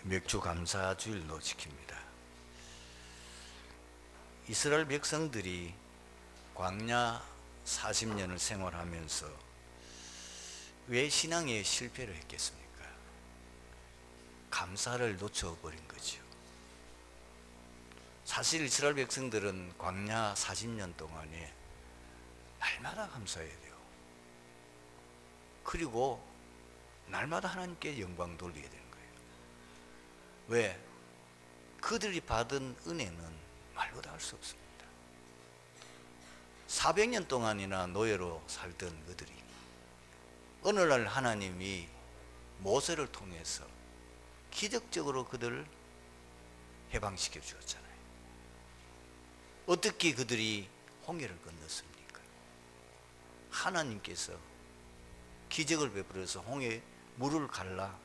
맥주 감사 주일로 지킵니다. 이스라엘 백성들이 광야 40년을 생활하면서 왜 신앙에 실패를 했겠습니까? 감사를 놓쳐버린 거죠. 사실 이스라엘 백성들은 광야 40년 동안에 날마다 감사해야 돼요. 그리고 날마다 하나님께 영광 돌리게 되는 거예요. 왜? 그들이 받은 은혜는 말로 다 할 수 없습니다. 400년 동안이나 노예로 살던 그들이 어느 날 하나님이 모세를 통해서 기적적으로 그들을 해방시켜 주었잖아요. 어떻게 그들이 홍해를 건넜습니까? 하나님께서 기적을 베풀어서 홍해 물을 갈라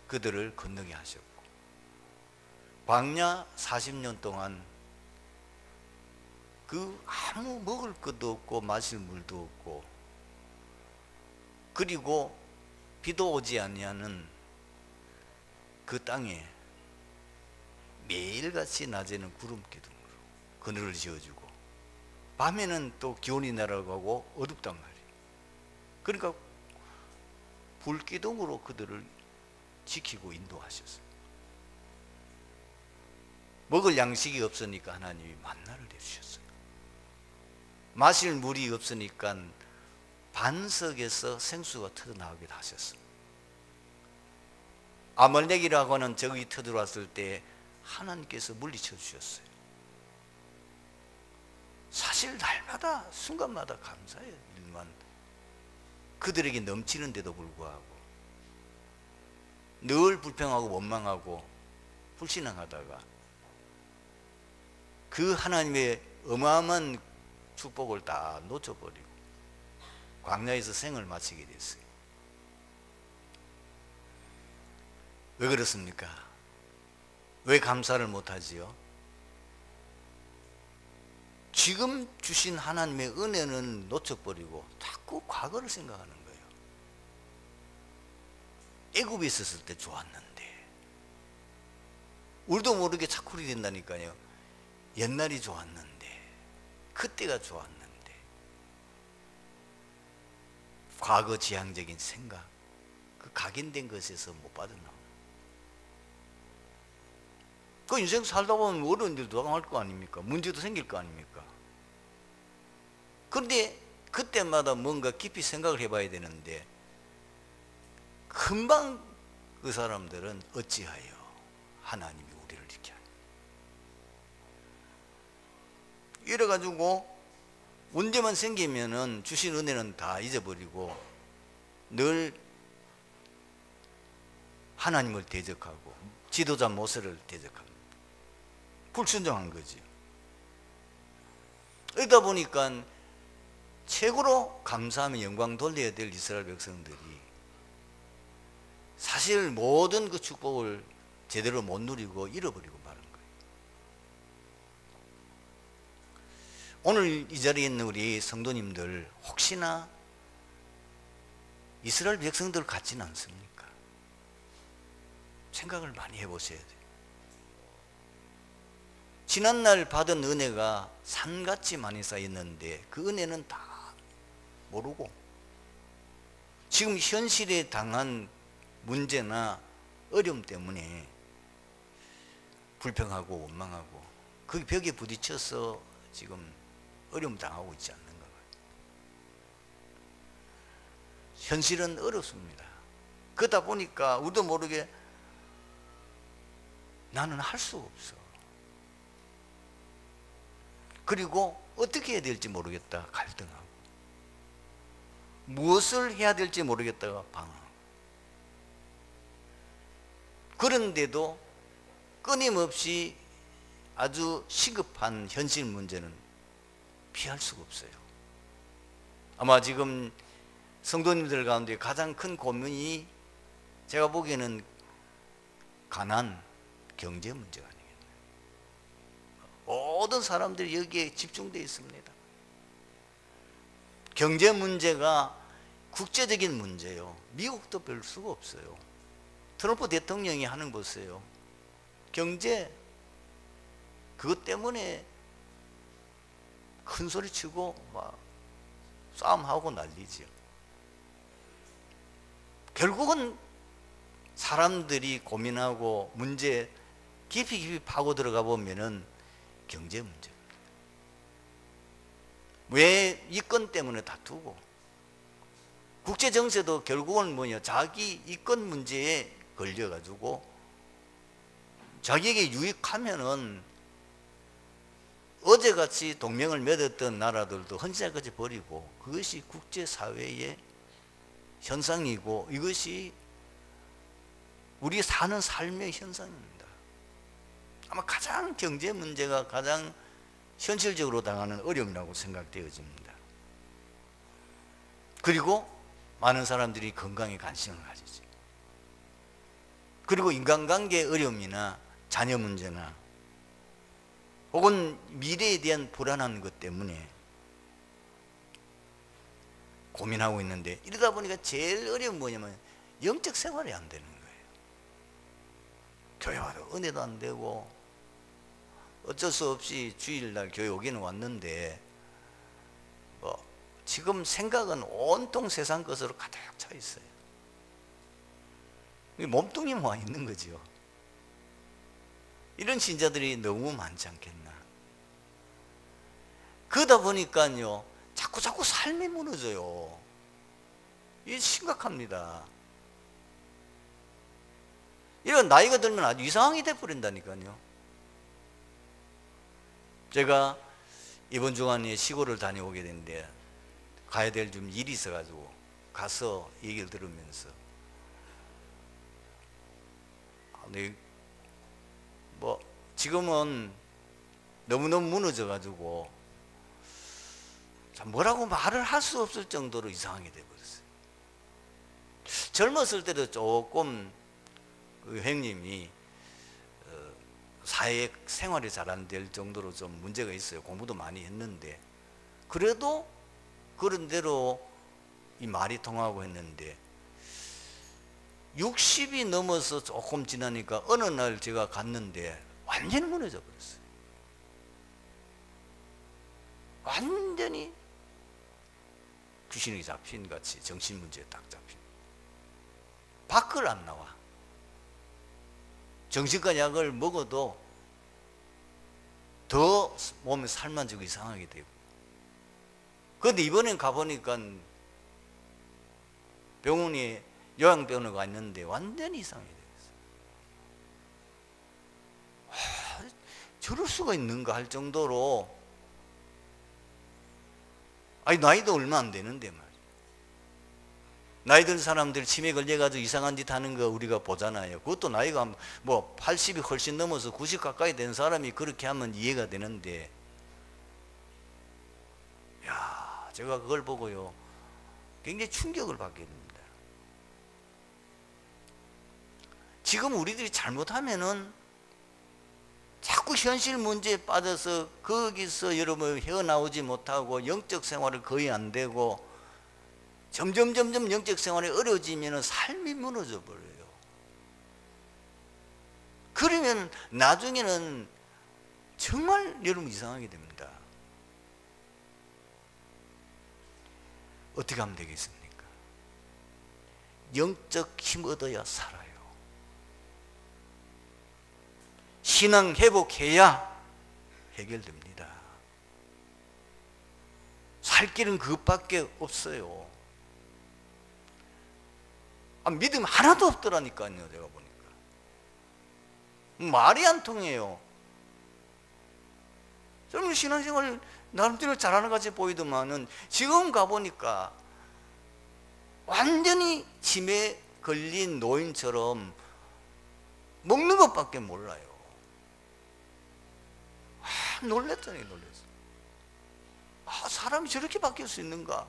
그들을 건너게 하셨고, 광야 40년 동안 그 아무 먹을 것도 없고 마실 물도 없고, 그리고 비도 오지 아니하는 그 땅에 매일같이 낮에는 구름 기둥으로 그늘을 지어주고 밤에는 또 기온이 내려가고 어둡단 말이에요. 그러니까 불기둥으로 그들을 지키고 인도하셨어요. 먹을 양식이 없으니까 하나님이 만나를 내주셨어요. 마실 물이 없으니까 반석에서 생수가 터져나오게 하셨습니다. 아말렉이라고 하는 적이 터들어왔을 때 하나님께서 물리쳐 주셨어요. 사실 날마다 순간마다 감사의 일만 그들에게 넘치는데도 불구하고 늘 불평하고 원망하고 불신앙하다가 그 하나님의 어마어마한 축복을 다 놓쳐버리고 광야에서 생을 마치게 됐어요. 왜 그렇습니까? 왜 감사를 못하지요? 지금 주신 하나님의 은혜는 놓쳐버리고 자꾸 과거를 생각하는 거예요. 애굽에 있었을 때 좋았는데, 우리도 모르게 자꾸 그렇게 된다니까요. 옛날이 좋았는데, 그때가 좋았는데, 과거 지향적인 생각, 그 각인된 것에서 못 빠져나오는. 그 인생 살다 보면 어려운 일도 당할 거 아닙니까? 문제도 생길 거 아닙니까? 그런데 그때마다 뭔가 깊이 생각을 해봐야 되는데, 금방 그 사람들은 어찌하여 하나님이 우리를 이렇게 하냐, 이래가지고 문제만 생기면은 주신 은혜는 다 잊어버리고 늘 하나님을 대적하고 지도자 모세를 대적합니다. 불순종한 거지. 그러다 보니까 최고로 감사하며 영광 돌려야 될 이스라엘 백성들이 사실 모든 그 축복을 제대로 못 누리고 잃어버리고 마는 거예요. 오늘 이 자리에 있는 우리 성도님들 혹시나 이스라엘 백성들 같지는 않습니까? 생각을 많이 해보셔야 돼요. 지난날 받은 은혜가 산같이 많이 쌓였는데 그 은혜는 다 모르고 지금 현실에 당한 문제나 어려움 때문에 불평하고 원망하고 그 벽에 부딪혀서 지금 어려움 당하고 있지 않는가 봐요. 현실은 어렵습니다. 그러다 보니까 우리도 모르게 나는 할 수가 없어. 그리고 어떻게 해야 될지 모르겠다 갈등하고, 무엇을 해야 될지 모르겠다가 방황하고, 그런데도 끊임없이 아주 시급한 현실 문제는 피할 수가 없어요. 아마 지금 성도님들 가운데 가장 큰 고민이 제가 보기에는 가난, 경제 문제가 아니겠나요? 모든 사람들이 여기에 집중되어 있습니다. 경제 문제가 국제적인 문제요. 미국도 별 수가 없어요. 트럼프 대통령이 하는 거 보세요. 경제 그것 때문에 큰 소리 치고 막 싸움하고 난리죠. 결국은 사람들이 고민하고 문제 깊이 파고 들어가 보면은 경제 문제입니다. 왜 이권 때문에 다투고, 국제 정세도 결국은 뭐냐, 자기 이권 문제에 걸려가지고 자기에게 유익하면은 어제같이 동맹을 맺었던 나라들도 헌신까지 버리고, 그것이 국제사회의 현상이고 이것이 우리 사는 삶의 현상입니다. 아마 가장 경제 문제가 가장 현실적으로 당하는 어려움이라고 생각되어집니다. 그리고 많은 사람들이 건강에 관심을 가지죠. 그리고 인간관계 어려움이나 자녀 문제나 혹은 미래에 대한 불안한 것 때문에 고민하고 있는데, 이러다 보니까 제일 어려운 뭐냐면 영적 생활이 안 되는 거예요. 교회 와도 은혜도 안 되고, 어쩔 수 없이 주일날 교회 오기는 왔는데 지금 생각은 온통 세상 것으로 가득 차 있어요. 몸뚱이만 와 있는 거죠. 이런 신자들이 너무 많지 않겠나. 그러다 보니까요, 자꾸 삶이 무너져요. 이게 심각합니다. 이런 나이가 들면 아주 이상하게 돼버린다니까요. 제가 이번 주간에 시골을 다녀오게 됐는데 가야 될 좀 일이 있어가지고 가서 얘기를 들으면서, 지금은 너무너무 무너져가지고 뭐라고 말을 할 수 없을 정도로 이상하게 돼버렸어요. 젊었을 때도 조금 그 형님이 사회 생활이 잘 안 될 정도로 좀 문제가 있어요. 공부도 많이 했는데 그래도 그런 대로 이 말이 통하고 했는데, 60이 넘어서 조금 지나니까 어느 날 제가 갔는데 완전히 무너져 버렸어요. 완전히 귀신이 잡힌 같이 정신 문제에 딱 잡힌. 밖을 안 나와. 정신과 약을 먹어도 더 몸에 살만 지고 이상하게 되고. 그런데 이번엔 가보니까 병원에 요양병원에 가 있는데 완전히 이상하게 되었어요. 저럴 수가 있는가 할 정도로, 아니 나이도 얼마 안 되는데 말이야. 나이 든 사람들 치매 걸려가지고 이상한 짓 하는 거 우리가 보잖아요. 그것도 나이가 뭐 80이 훨씬 넘어서 90 가까이 된 사람이 그렇게 하면 이해가 되는데, 야, 제가 그걸 보고요 굉장히 충격을 받게 됩니다. 지금 우리들이 잘못하면은 자꾸 현실 문제에 빠져서 거기서 여러분 헤어나오지 못하고 영적 생활을 거의 안 되고, 점점 영적 생활이 어려워지면 삶이 무너져 버려요. 그러면 나중에는 정말 여러분 이상하게 됩니다. 어떻게 하면 되겠습니까? 영적 힘 얻어야 살아요. 신앙 회복해야 해결됩니다. 살 길은 그것밖에 없어요. 믿음 하나도 없더라니까요. 제가 보니까 말이 안 통해요. 저는 신앙생활 나름대로 잘하는 것 같이 보이더만은 지금 가보니까 완전히 치매 걸린 노인처럼 먹는 것밖에 몰라요. 놀랬더니 놀랬어. 사람이 저렇게 바뀔 수 있는가?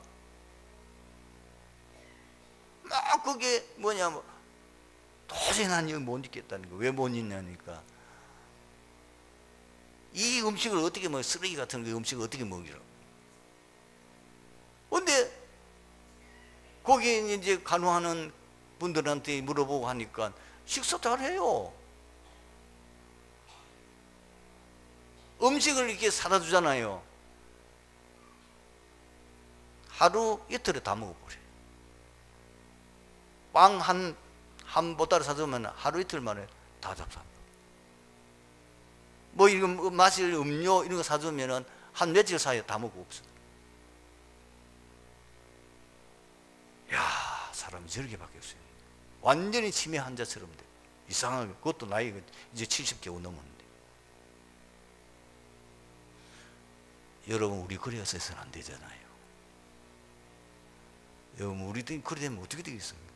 막 그게 뭐냐, 도저히 난 이거 못 잊겠다는 거. 왜 못 잊냐니까, 이 음식을 어떻게 먹어, 쓰레기 같은 그 음식을 어떻게 먹이라고. 근데 거기 이제 간호하는 분들한테 물어보고 하니까 식사 잘해요. 음식을 이렇게 사다 주잖아요. 하루 이틀에 다 먹어버려요. 빵 한 보따리 사주면 하루 이틀 만에 다 잡삽니다. 뭐 이거 마실 음료 이런 거 사주면은 한 며칠 사이에 다 먹고 없어요. 야, 사람이 저렇게 바뀌었어요. 완전히 치매 환자처럼 돼. 이상하게. 그것도 나이가 이제 70개 넘었는데. 여러분, 우리 그래서 해서는 안 되잖아요. 여러분, 우리들이 그래 되면 어떻게 되겠습니까?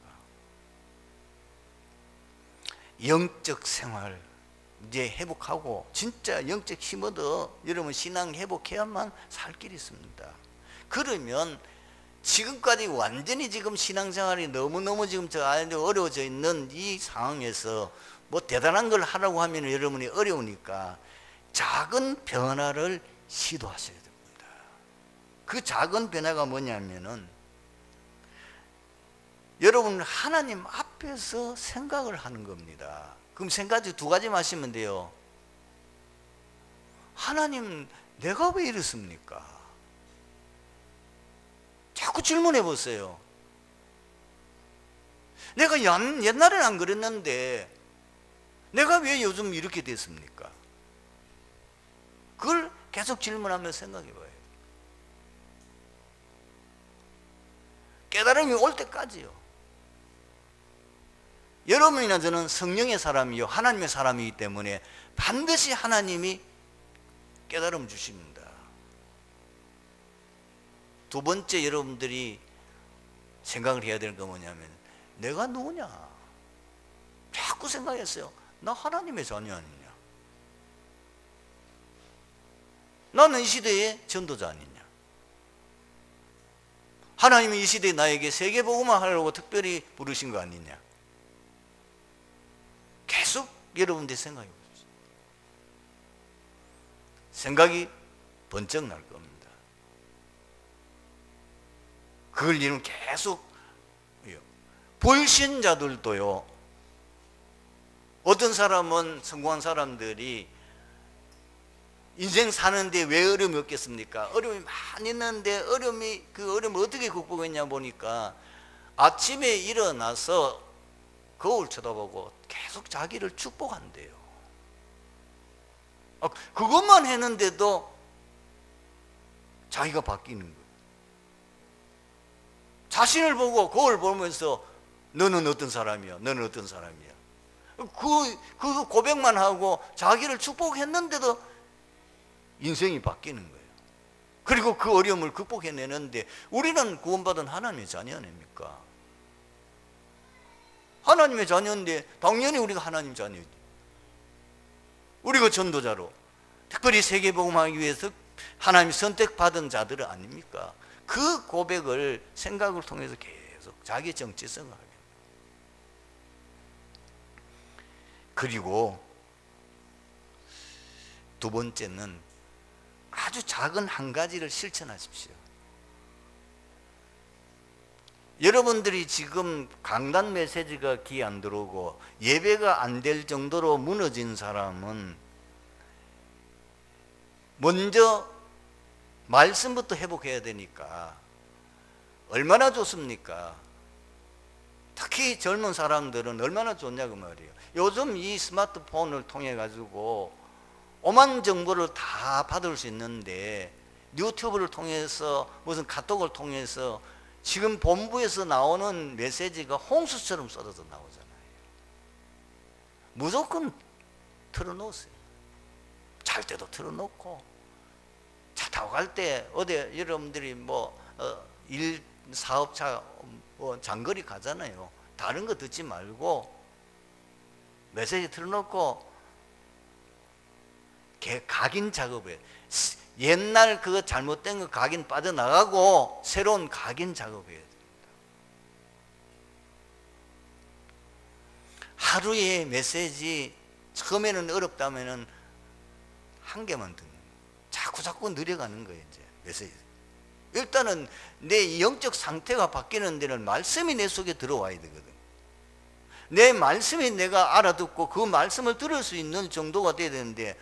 영적 생활 이제 회복하고 진짜 영적 힘 얻어 여러분 신앙 회복해야만 살 길이 있습니다. 그러면 지금까지 완전히 지금 신앙생활이 너무너무 지금 저 안에 어려워져 있는 이 상황에서 뭐 대단한 걸 하라고 하면 여러분이 어려우니까 작은 변화를 시도하셔야 됩니다. 그 작은 변화가 뭐냐면은 여러분 하나님 앞에서 생각을 하는 겁니다. 그럼 생각이 두 가지만 하시면 돼요. 하나님, 내가 왜 이렇습니까? 자꾸 질문해 보세요. 내가 옛날에는 안 그랬는데 내가 왜 요즘 이렇게 됐습니까? 그걸 계속 질문하며 생각해 봐요. 깨달음이 올 때까지요. 여러분이나 저는 성령의 사람이요 하나님의 사람이기 때문에 반드시 하나님이 깨달음 주십니다. 두 번째 여러분들이 생각을 해야 되는 건 뭐냐면 내가 누구냐? 자꾸 생각했어요. 나 하나님의 자녀 아니냐? 나는 이 시대의 전도자 아니냐? 하나님이 이 시대에 나에게 세계복음화 하려고 특별히 부르신 거 아니냐? 계속 여러분들이 생각해 보십시오. 생각이 번쩍 날 겁니다. 그걸 이루면 계속 불신자들도요. 어떤 사람은 성공한 사람들이 인생 사는데 왜 어려움이 없겠습니까? 어려움이 많이 있는데 그 어려움을 어떻게 극복했냐 보니까 아침에 일어나서 거울 쳐다보고 계속 자기를 축복한대요. 그것만 했는데도 자기가 바뀌는 거예요. 자신을 보고 거울 보면서 너는 어떤 사람이야? 너는 어떤 사람이야? 그 고백만 하고 자기를 축복했는데도 인생이 바뀌는 거예요. 그리고 그 어려움을 극복해내는데 우리는 구원받은 하나님의 자녀 아닙니까? 하나님의 자녀인데 당연히 우리가 하나님 자녀지. 우리가 전도자로 특별히 세계복음하기 위해서 하나님이 선택받은 자들은 아닙니까? 그 고백을 생각을 통해서 계속 자기의 정체성을 하게. 그리고 두 번째는 아주 작은 한 가지를 실천하십시오. 여러분들이 지금 강단 메시지가 귀에 안 들어오고 예배가 안 될 정도로 무너진 사람은 먼저 말씀부터 회복해야 되니까 얼마나 좋습니까? 특히 젊은 사람들은 얼마나 좋냐고 말이에요. 요즘 이 스마트폰을 통해 가지고 오만 정보를 다 받을 수 있는데 유튜브를 통해서 무슨 카톡을 통해서 지금 본부에서 나오는 메시지가 홍수처럼 쏟아져 나오잖아요. 무조건 틀어놓으세요. 잘 때도 틀어놓고 차 타고 갈 때 어디 여러분들이 일 사업차 장거리 가잖아요. 다른 거 듣지 말고 메시지 틀어놓고 각인 작업을 옛날 그 잘못된 거 각인 빠져나가고 새로운 각인 작업해야 됩니다. 하루에 메시지 처음에는 어렵다면은 한 개만 듣는 거예요. 자꾸 늘려가는 거예요. 이제 메시지. 일단은 내 영적 상태가 바뀌는 데는 말씀이 내 속에 들어와야 되거든. 내 말씀이 내가 알아듣고 그 말씀을 들을 수 있는 정도가 돼야 되는데,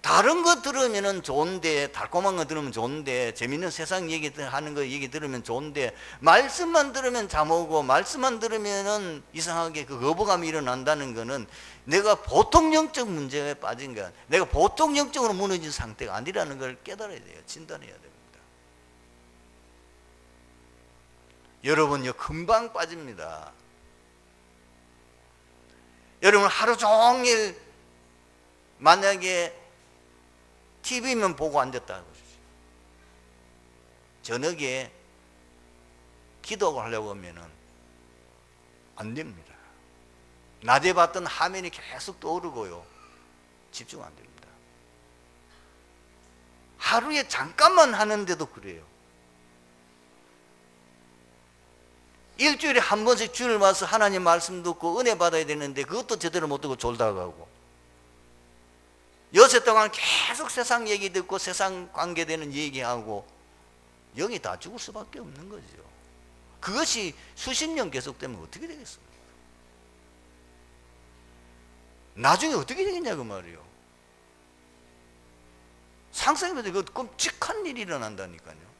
다른 거 들으면 좋은데, 달콤한 거 들으면 좋은데, 재밌는 세상 얘기 하는 거 얘기 들으면 좋은데, 말씀만 들으면 잠 오고 말씀만 들으면 이상하게 그 거부감이 일어난다는 거는 내가 보통 영적 문제에 빠진 거야. 내가 보통 영적으로 무너진 상태가 아니라는 걸 깨달아야 돼요. 진단해야 됩니다. 여러분요, 금방 빠집니다. 여러분 하루 종일 만약에 TV만 보고 앉았다고 그러죠. 저녁에 기도를 하려고 하면은 안 됩니다. 낮에 봤던 화면이 계속 떠오르고요. 집중 안 됩니다. 하루에 잠깐만 하는데도 그래요. 일주일에 한 번씩 주일 와서 하나님 말씀 듣고 은혜 받아야 되는데 그것도 제대로 못 듣고 졸다가 가고, 여세 동안 계속 세상 얘기 듣고 세상 관계되는 얘기하고 영이 다 죽을 수밖에 없는 거죠. 그것이 수십 년 계속되면 어떻게 되겠습니까? 나중에 어떻게 되겠냐 그 말이에요. 상상해보세요. 그 끔찍한 일이 일어난다니까요.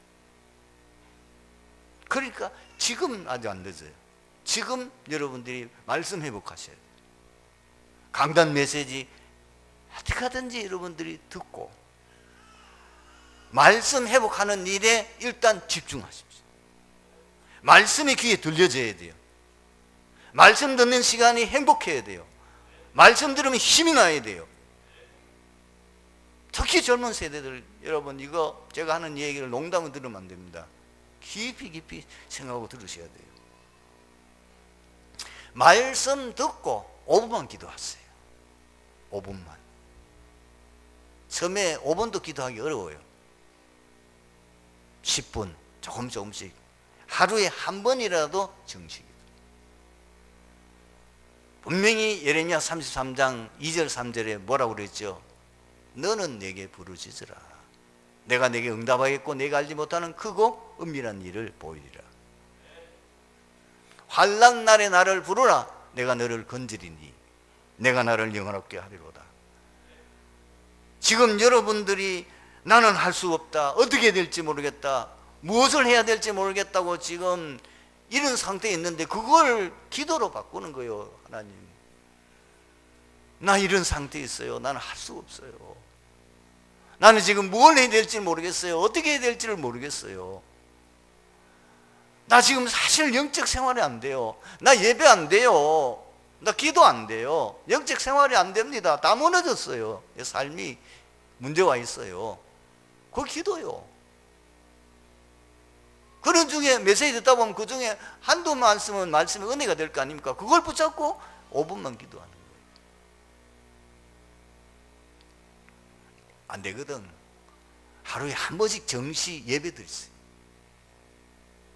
그러니까 지금 아직 안 늦어요. 지금 여러분들이 말씀 회복하셔야 돼요. 강단 메시지 어떻게 하든지 여러분들이 듣고 말씀 회복하는 일에 일단 집중하십시오. 말씀이 귀에 들려져야 돼요. 말씀 듣는 시간이 행복해야 돼요. 말씀 들으면 힘이 나야 돼요. 특히 젊은 세대들, 여러분 이거 제가 하는 얘기를 농담을 들으면 안 됩니다. 깊이 생각하고 들으셔야 돼요. 말씀 듣고 5분만 기도하세요. 5분만. 처음에 5분도 기도하기 어려워요. 10분 조금씩 하루에 한 번이라도 정식이다. 분명히 예레미야 33장 2절 3절에 뭐라고 그랬죠? 너는 내게 부르짖으라. 내가 내게 응답하겠고 내가 알지 못하는 크고 은밀한 일을 보이리라. 환난 날에 나를 부르라. 내가 너를 건지리니 내가 나를 영원롭게 하리로다. 지금 여러분들이 나는 할 수 없다, 어떻게 될지 모르겠다, 무엇을 해야 될지 모르겠다고 지금 이런 상태에 있는데 그걸 기도로 바꾸는 거예요. 하나님, 나 이런 상태에 있어요. 나는 할 수 없어요. 나는 지금 뭘 해야 될지 모르겠어요. 어떻게 해야 될지를 모르겠어요. 나 지금 사실 영적 생활이 안 돼요. 나 예배 안 돼요. 나 기도 안 돼요. 영적 생활이 안 됩니다. 다 무너졌어요. 삶이 문제가 있어요. 그걸 기도요. 그런 중에 메시지 듣다 보면 그 중에 한두 말씀은 말씀이 은혜가 될 거 아닙니까? 그걸 붙잡고 5분만 기도하는 거예요. 안 되거든. 하루에 한 번씩 정시 예배 드리세요.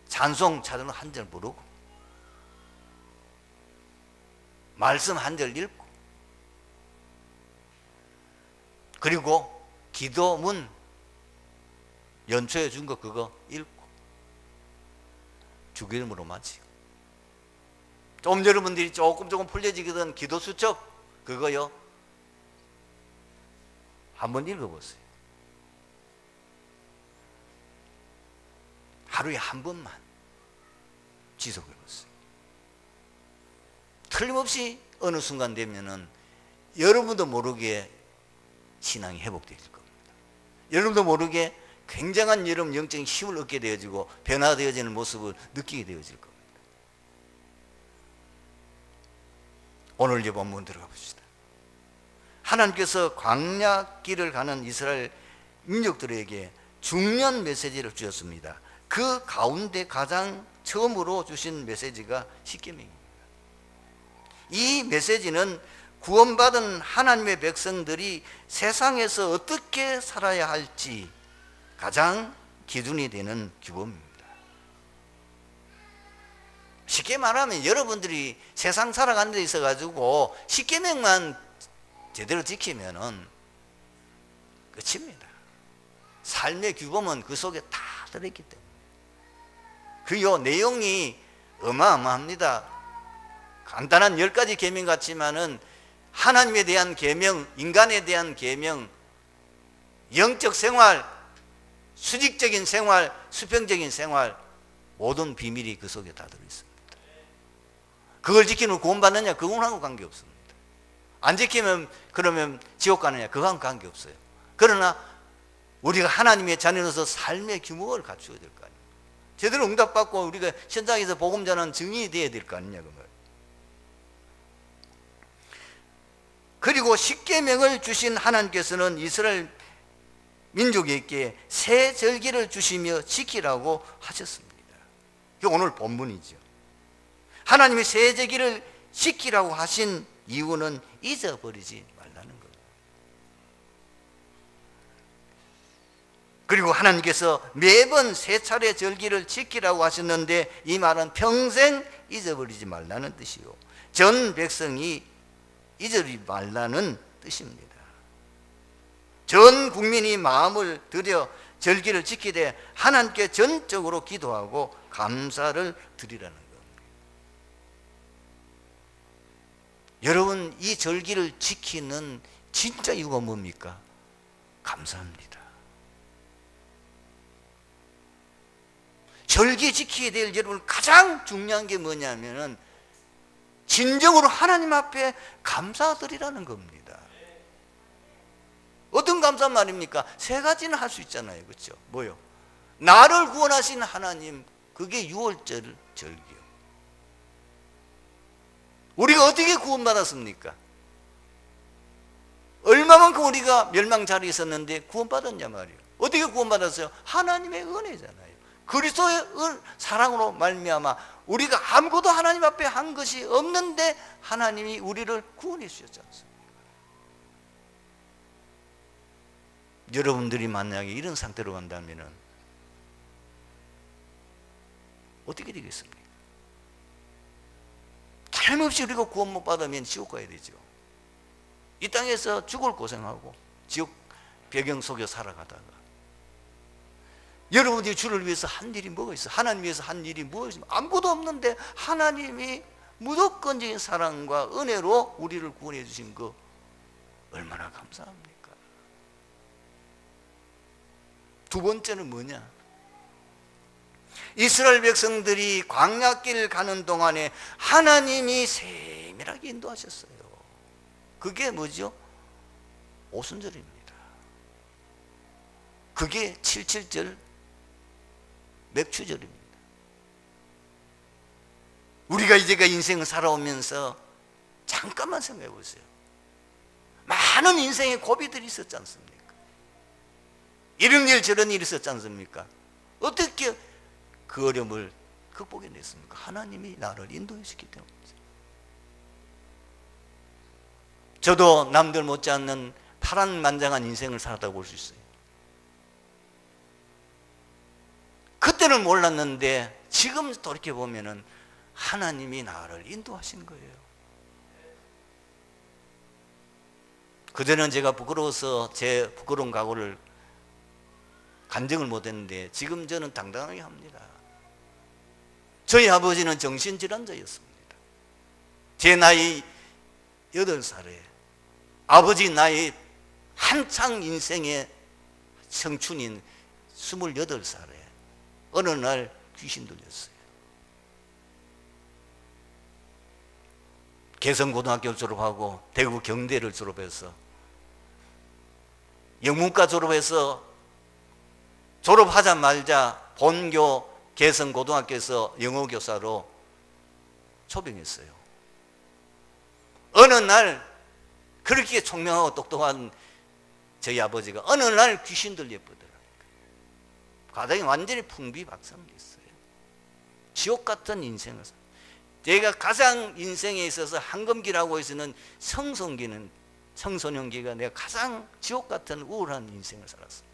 찬송 찬송 한 절 부르고 말씀 한 절 읽고 그리고 기도문 연초에 준 거 그거 읽고 주기 이름으로 마치고 좀 여러분들이 조금 풀려지거든 기도 수첩 그거요 한번 읽어보세요. 하루에 한 번만 지속해보세요. 틀림없이 어느 순간 되면은 여러분도 모르게 신앙이 회복되질 겁니다. 여러분도 모르게 굉장한 여러분 영적인 힘을 얻게 되어지고 변화되어지는 모습을 느끼게 되어질 겁니다. 오늘 이제 본문 들어가 봅시다. 하나님께서 광야길을 가는 이스라엘 민족들에게 중요한 메시지를 주셨습니다. 그 가운데 가장 처음으로 주신 메시지가 십계명입니다. 이 메시지는 구원받은 하나님의 백성들이 세상에서 어떻게 살아야 할지 가장 기준이 되는 규범입니다. 쉽게 말하면 여러분들이 세상 살아가는 데 있어가지고 십계명만 제대로 지키면은 끝입니다. 삶의 규범은 그 속에 다 들어있기 때문에 그 내용이 어마어마합니다. 간단한 10가지 계명 같지만은 하나님에 대한 계명, 인간에 대한 계명, 영적 생활, 수직적인 생활, 수평적인 생활, 모든 비밀이 그 속에 다 들어있습니다. 그걸 지키면 구원받느냐? 그거하고 관계없습니다. 안 지키면 그러면 지옥 가느냐? 그거하고 관계없어요. 그러나 우리가 하나님의 자녀로서 삶의 규모를 갖추어야 될 거 아니에요. 제대로 응답받고 우리가 현장에서 복음 전하는 증인이 되어야 될 거 아니냐 그 말. 그리고 십계명을 주신 하나님께서는 이스라엘 민족에게 새 절기를 주시며 지키라고 하셨습니다. 이게 오늘 본문이죠. 하나님이 새 절기를 지키라고 하신 이유는 잊어버리지 말라는 겁니다. 그리고 하나님께서 매번 세 차례 절기를 지키라고 하셨는데 이 말은 평생 잊어버리지 말라는 뜻이요, 전 백성이 잊어버리지 말라는 뜻입니다. 전 국민이 마음을 들여 절기를 지키되 하나님께 전적으로 기도하고 감사를 드리라는 겁니다. 여러분, 이 절기를 지키는 진짜 이유가 뭡니까? 감사합니다. 절기 지켜야 될 여러분 가장 중요한 게 뭐냐면은 진정으로 하나님 앞에 감사드리라는 겁니다. 어떤 감사 말입니까? 세 가지는 할 수 있잖아요. 그렇죠? 뭐요? 나를 구원하신 하나님, 그게 유월절 절기요. 우리가 어떻게 구원받았습니까? 얼마만큼 우리가 멸망 자리에 있었는데 구원받았냐 말이에요. 어떻게 구원받았어요? 하나님의 은혜잖아요. 그리스도의 사랑으로 말미암아 우리가 아무것도 하나님 앞에 한 것이 없는데 하나님이 우리를 구원해 주셨지 않습니까? 여러분들이 만약에 이런 상태로 간다면 어떻게 되겠습니까? 틀림없이 우리가 구원 못 받으면 지옥 가야 되죠. 이 땅에서 죽을 고생하고 지옥 배경 속에 살아가다가 여러분이 주를 위해서 한 일이 뭐가 있어? 하나님 위해서 한 일이 뭐가 있어? 아무것도 없는데 하나님이 무조건적인 사랑과 은혜로 우리를 구원해 주신 거 얼마나 감사합니까? 두 번째는 뭐냐? 이스라엘 백성들이 광야길 가는 동안에 하나님이 세밀하게 인도하셨어요. 그게 뭐죠? 오순절입니다. 그게 77절 맥추절입니다. 우리가 이제가 인생을 살아오면서 잠깐만 생각해 보세요. 많은 인생의 고비들이 있었지 않습니까? 이런 일 저런 일이 있었지 않습니까? 어떻게 그 어려움을 극복해냈습니까? 하나님이 나를 인도했기 때문이죠. 저도 남들 못지않는 파란만장한 인생을 살았다고 볼 수 있어요. 그때는 몰랐는데 지금 돌이켜보면 하나님이 나를 인도하신 거예요. 그전에는 제가 부끄러워서 제 부끄러운 각오를 간증을 못했는데 지금 저는 당당하게 합니다. 저희 아버지는 정신질환자였습니다. 제 나이 8살에 아버지 나이 한창 인생의 청춘인 28살에 어느 날 귀신 들렸어요. 개성고등학교를 졸업하고 대구 경대를 졸업해서 영문과 졸업해서 졸업하자마자 본교 개성고등학교에서 영어교사로 초빙했어요. 어느 날 그렇게 총명하고 똑똑한 저희 아버지가 어느 날 귀신 들려버더라고요. 가정이 완전히 풍비박산됐어요. 지옥 같은 인생을 제가 가장 인생에 있어서 한금기라고 해서는 청소년기는 청소년기가 내가 가장 지옥 같은 우울한 인생을 살았어요.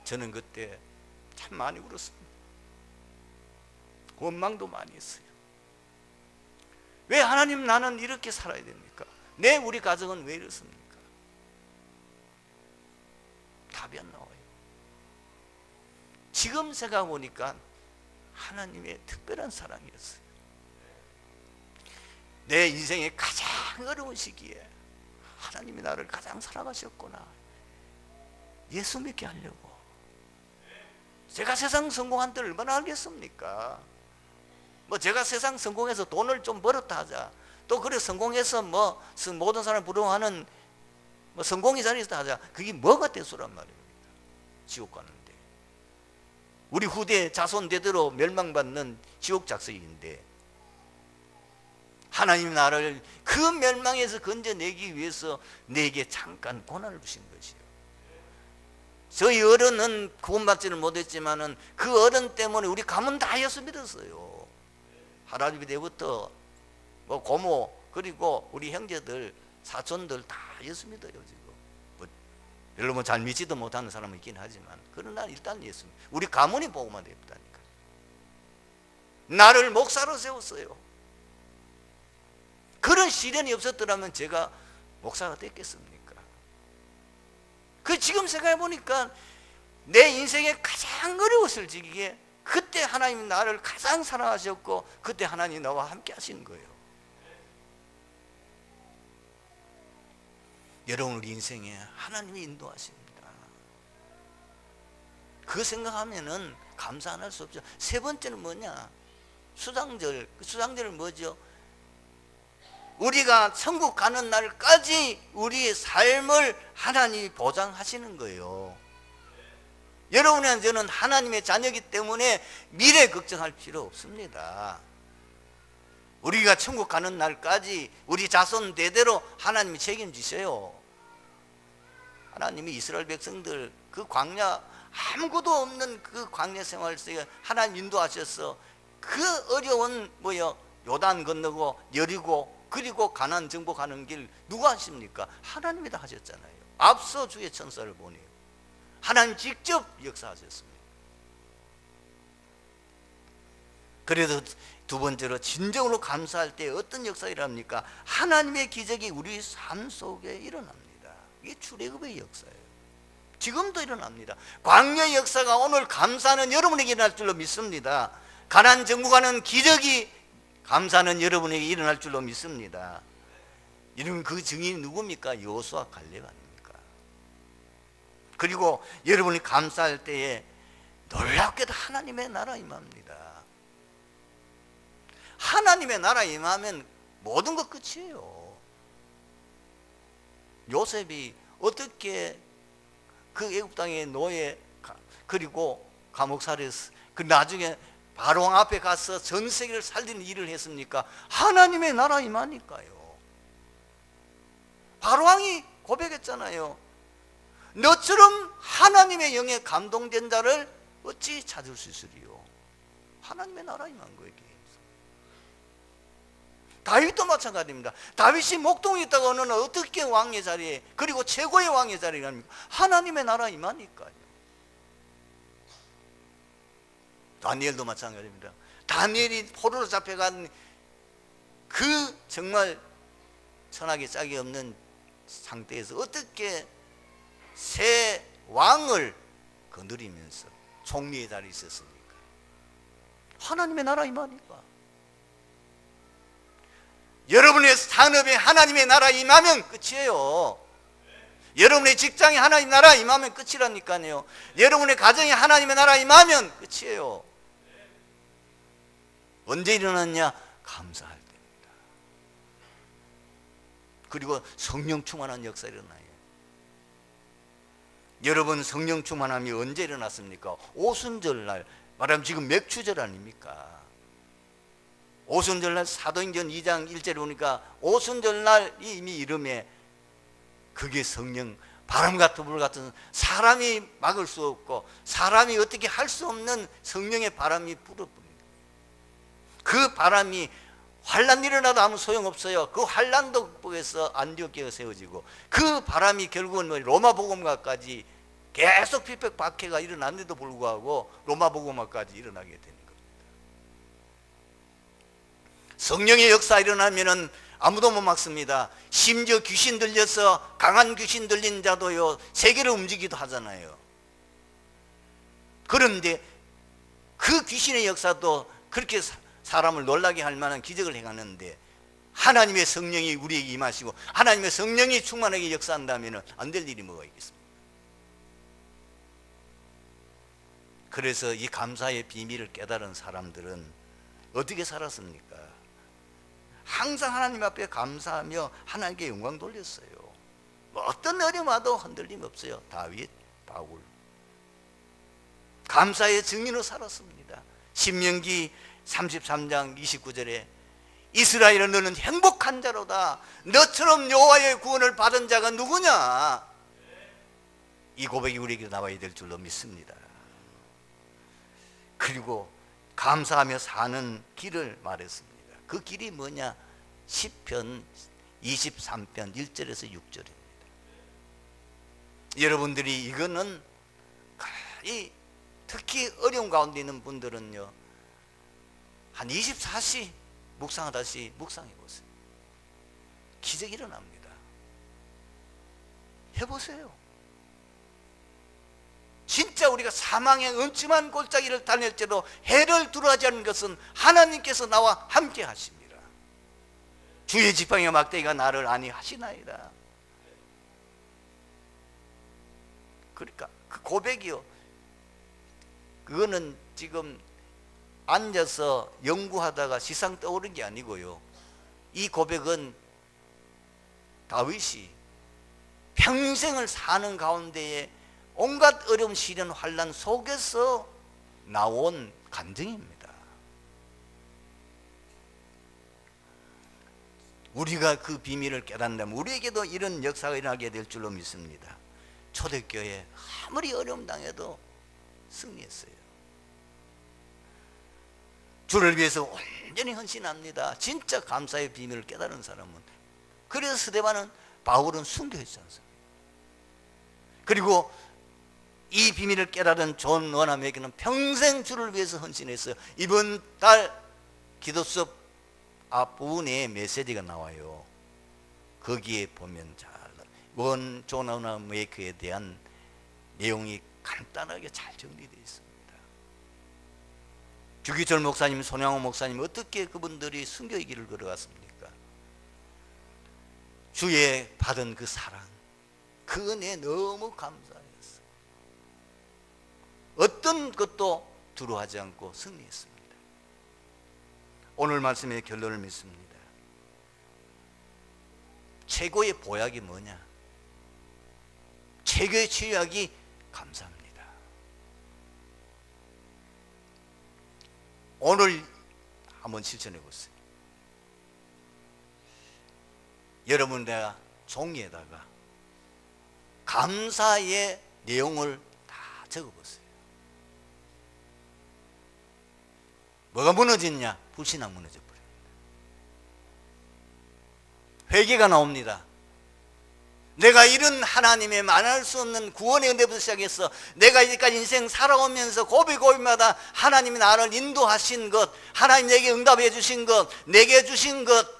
저는 그때 참 많이 울었습니다. 원망도 많이 했어요. 왜 하나님 나는 이렇게 살아야 됩니까? 우리 가정은 왜 이렇습니까? 답이 안 나와요. 지금 생각해보니까 하나님의 특별한 사랑이었어요. 내 인생의 가장 어려운 시기에 하나님이 나를 가장 사랑하셨구나, 예수 믿게 하려고. 제가 세상 성공한 때 얼마나 알겠습니까? 뭐 제가 세상 성공해서 돈을 좀 벌었다 하자, 또 그래 성공해서 뭐 모든 사람 부러워하는 뭐 성공의 자리에 있다 하자, 그게 뭐가 대수란 말입니다. 지옥 가는데 우리 후대 자손 대대로 멸망받는 지옥 작석인데, 하나님 나를 그 멸망에서 건져내기 위해서 내게 잠깐 고난을 주신 것이요. 저희 어른은 구원받지는 못했지만은 그 어른 때문에 우리 가문 다 예수 믿었어요. 할아버지 때부터 뭐 고모, 그리고 우리 형제들, 사촌들 다 예수 믿어요. 지금 별로 뭐 잘 믿지도 못하는 사람은 있긴 하지만, 그러나 일단 예수, 우리 가문이 복음화 되었다니까. 나를 목사로 세웠어요. 그런 시련이 없었더라면 제가 목사가 됐겠습니까? 그 지금 생각해 보니까 내 인생에 가장 어려웠을 적에 그때 하나님이 나를 가장 사랑하셨고, 그때 하나님이 나와 함께 하신 거예요. 여러분, 우리 인생에 하나님이 인도하십니다. 그 생각하면은 감사 안 할 수 없죠. 세 번째는 뭐냐? 수장절. 수장절은 뭐죠? 우리가 천국 가는 날까지 우리의 삶을 하나님이 보장하시는 거예요. 여러분과 저는 하나님의 자녀이기 때문에 미래 걱정할 필요 없습니다. 우리가 천국 가는 날까지 우리 자손 대대로 하나님이 책임지셔요. 하나님이 이스라엘 백성들 그 광야, 아무것도 없는 그 광야 생활 속에 하나님 인도하셔서 그 어려운 요단 건너고 여리고, 그리고 가나안 정복하는 길 누가 하십니까? 하나님이 다 하셨잖아요. 앞서 주의 천사를 보내요. 하나님 직접 역사하셨습니다. 그래도 두 번째로 진정으로 감사할 때 어떤 역사가 일어납니까? 하나님의 기적이 우리 삶 속에 일어납니다. 이게 출애굽의 역사예요. 지금도 일어납니다. 광야의 역사가 오늘 감사하는 여러분에게 일어날 줄로 믿습니다. 가나안 정복하는 기적이 감사하는 여러분에게 일어날 줄로 믿습니다. 이런 그 증인이 누굽니까? 여호수아, 갈렙 아닙니까? 그리고 여러분이 감사할 때에 놀랍게도 하나님의 나라 임합니다. 하나님의 나라 임하면 모든 것 끝이에요. 요셉이 어떻게 그 애굽 땅의 노예, 그리고 감옥살이에서 그 나중에 바로왕 앞에 가서 전 세계를 살리는 일을 했습니까? 하나님의 나라 임하니까요. 바로왕이 고백했잖아요. 너처럼 하나님의 영에 감동된 자를 어찌 찾을 수 있으리요? 하나님의 나라 임한 거예요. 다윗도 마찬가지입니다. 다윗이 목동에 있다가 어느 날 어떻게 왕의 자리에, 그리고 최고의 왕의 자리에 갑니까? 하나님의 나라 임하니까요. 다니엘도 마찬가지입니다. 다니엘이 포로로 잡혀간 그 정말 천하게 짝이 없는 상태에서 어떻게 새 왕을 거느리면서 총리의 자리에 있었습니까? 하나님의 나라 임하니까. 여러분의 산업에 하나님의 나라 임하면 끝이에요. 여러분의 직장에 하나님의 나라 임하면 끝이라니까요. 여러분의 가정에 하나님의 나라 임하면 끝이에요. 언제 일어났냐? 감사할 때입니다. 그리고 성령 충만한 역사 일어나요. 여러분, 성령 충만함이 언제 일어났습니까? 오순절날, 말하면 지금 맥추절 아닙니까? 오순절날 사도행전 2장 1절에 보니까 오순절날 이미 이름에 그게 성령, 바람 같은 불 같은, 사람이 막을 수 없고 사람이 어떻게 할 수 없는 성령의 바람이 불어버립니다. 그 바람이 환란 일어나도 아무 소용없어요. 그 환란도 극복해서 안디옥교회가 세워지고, 그 바람이 결국은 로마 복음화까지 계속 핍박 박해가 일어났는데도 불구하고 로마 복음화까지 일어나게 되는 겁니다. 성령의 역사 일어나면은 아무도 못 막습니다. 심지어 귀신 들려서 강한 귀신 들린 자도요 세계를 움직이기도 하잖아요. 그런데 그 귀신의 역사도 그렇게 사람을 놀라게 할 만한 기적을 행하는데, 하나님의 성령이 우리에게 임하시고 하나님의 성령이 충만하게 역사한다면 안 될 일이 뭐가 있겠습니까? 그래서 이 감사의 비밀을 깨달은 사람들은 어떻게 살았습니까? 항상 하나님 앞에 감사하며 하나님께 영광 돌렸어요. 뭐 어떤 어려움 와도 흔들림 없어요. 다윗, 바울. 감사의 증인으로 살았습니다. 신명기 33장 29절에 이스라엘아 너는 행복한 자로다. 너처럼 여호와의 구원을 받은 자가 누구냐? 이 고백이 우리에게 나와야 될 줄로 믿습니다. 그리고 감사하며 사는 길을 말했습니다. 그 길이 뭐냐? 시편 23편 1절에서 6절입니다. 여러분들이 이거는 특히 어려운 가운데 있는 분들은요, 한 24시 묵상하다시 묵상해 보세요. 기적이 일어납니다. 해보세요. 진짜 우리가 사망의 음침한 골짜기를 다닐지도 해를 두려워하지 않는 것은 하나님께서 나와 함께 하십니다. 주의 지팡이와 막대기가 나를 안위하시나이다. 그러니까 그 고백이요, 그거는 지금 앉아서 연구하다가 시상 떠오른 게 아니고요, 이 고백은 다윗이 평생을 사는 가운데에 온갖 어려움, 시련, 환난 속에서 나온 간증입니다. 우리가 그 비밀을 깨닫는다면 우리에게도 이런 역사가 일어나게 될 줄로 믿습니다. 초대교회 아무리 어려움 당해도 승리했어요. 주를 위해서 온전히 헌신합니다. 진짜 감사의 비밀을 깨달은 사람은. 그래서 스데반은, 바울은 순교했지 않습니까? 그리고 이 비밀을 깨달은 존 원함에게는 평생 주를 위해서 헌신했어요. 이번 달 기도 수업 앞부분에 메시지가 나와요. 거기에 보면 존 원함에게에 대한 내용이 간단하게 잘 정리되어 있습니다. 주기철 목사님, 손양호 목사님, 어떻게 그분들이 순교의 길을 걸어갔습니까? 주의 받은 그 사랑, 그 은혜에 너무 감사했어요. 어떤 것도 두려워하지 않고 승리했습니다. 오늘 말씀의 결론을 믿습니다. 최고의 보약이 뭐냐? 최고의 치유약이 감사합니다. 오늘 한번 실천해 보세요. 여러분, 내가 종이에다가 감사의 내용을 다 적어 보세요. 뭐가 무너졌냐? 불신앙 무너져 버립니다. 회개가 나옵니다. 내가 이런 하나님의 말할 수 없는 구원의 은혜부터 시작해서 내가 이제까지 인생 살아오면서 고비고비마다 하나님이 나를 인도하신 것, 하나님 내게 응답해 주신 것, 내게 주신 것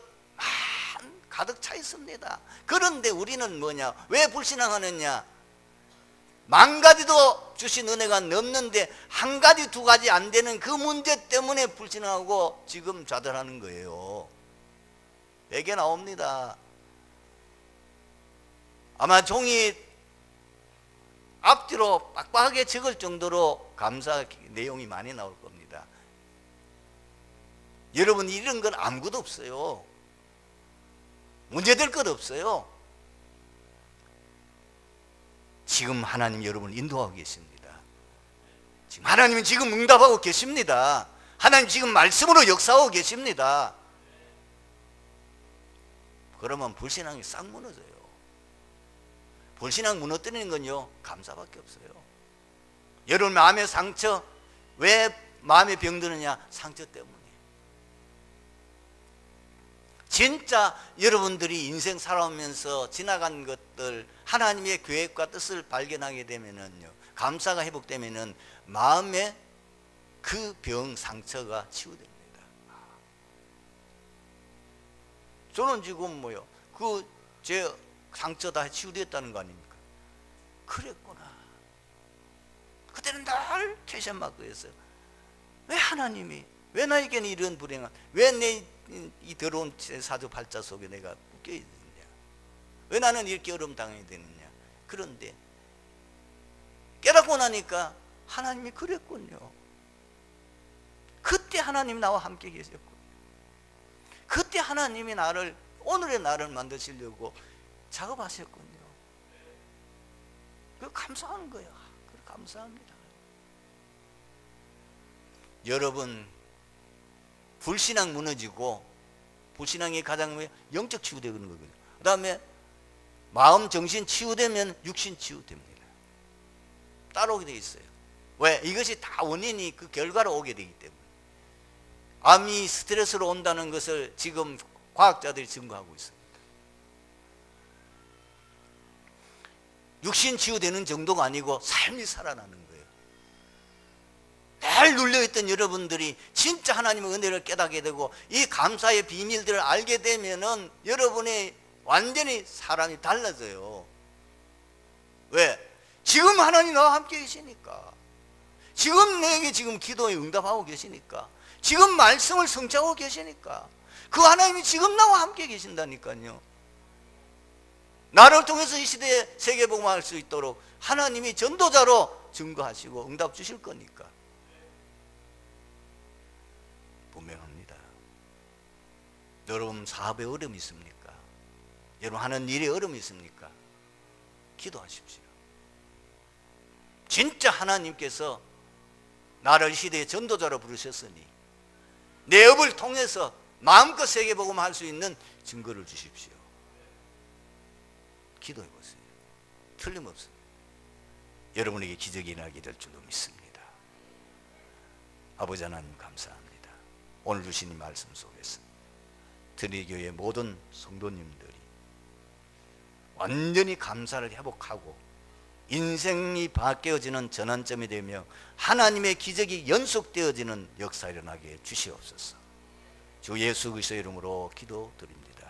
가득 차 있습니다. 그런데 우리는 뭐냐? 왜 불신앙하느냐? 만 가지도 주신 은혜가 넘는데 한 가지 두 가지 안 되는 그 문제 때문에 불신하고 지금 좌절하는 거예요. 회개 나옵니다. 아마 종이 앞뒤로 빡빡하게 적을 정도로 감사 내용이 많이 나올 겁니다. 여러분, 이런 건 아무것도 없어요. 문제될 것 없어요. 지금 하나님 여러분을 인도하고 계십니다. 지금 하나님은 지금 응답하고 계십니다. 하나님 지금 말씀으로 역사하고 계십니다. 그러면 불신앙이 싹 무너져요. 불신앙 무너뜨리는 건요, 감사밖에 없어요. 여러분 마음의 상처, 왜 마음에 병드느냐? 상처 때문에. 진짜 여러분들이 인생 살아오면서 지나간 것들, 하나님의 계획과 뜻을 발견하게 되면은요, 감사가 회복되면은 마음의 그 병, 상처가 치유됩니다. 저는 지금 제 상처 다 치유됐다는 거 아닙니까? 그랬구나. 그때는 늘 캐션 맞고 했어요. 왜 하나님이, 왜 나에게는 이런 불행한, 왜 내 이 더러운 사주팔자 속에 내가 묶여 있느냐, 왜 나는 이렇게 어려움 당해야 되느냐. 그런데 깨닫고 나니까 하나님이 그랬군요. 그때 하나님이 나와 함께 계셨군요. 그때 하나님이 나를, 오늘의 나를 만드시려고 작업하셨군요. 그 감사하는 거야. 그 감사합니다. 여러분, 불신앙 무너지고, 불신앙이 가장 영적 치유되는 거거든요. 그 다음에 마음 정신 치유되면 육신 치유됩니다. 따라오게 돼 있어요. 왜? 이것이 다 원인이 그 결과로 오게 되기 때문에. 암이 스트레스로 온다는 것을 지금 과학자들이 증거하고 있습니다. 육신 치유되는 정도가 아니고 삶이 살아나는 거예요. 늘 눌려있던 여러분들이 진짜 하나님의 은혜를 깨닫게 되고 이 감사의 비밀들을 알게 되면은 여러분이 완전히 사람이 달라져요. 왜? 지금 하나님 나와 함께 계시니까, 지금 내게 지금 기도에 응답하고 계시니까, 지금 말씀을 성취하고 계시니까, 그 하나님이 지금 나와 함께 계신다니까요. 나를 통해서 이 시대에 세계복음할 수 있도록 하나님이 전도자로 증거하시고 응답 주실 거니까 분명합니다. 여러분, 사업에 어려움이 있습니까? 여러분, 하는 일에 어려움이 있습니까? 기도하십시오. 진짜 하나님께서 나를 시대의 전도자로 부르셨으니 내 업을 통해서 마음껏 세계복음 할 수 있는 증거를 주십시오. 기도해 보세요. 틀림없습니다. 여러분에게 기적이 일어나게 될 줄로 믿습니다. 아버지 하나님 감사합니다. 오늘 주신 이 말씀 속에서 트리교회 모든 성도님들이 완전히 감사를 회복하고 인생이 바뀌어지는 전환점이 되며 하나님의 기적이 연속되어지는 역사가 일어나게 주시옵소서. 주 예수 그리스도의 이름으로 기도드립니다.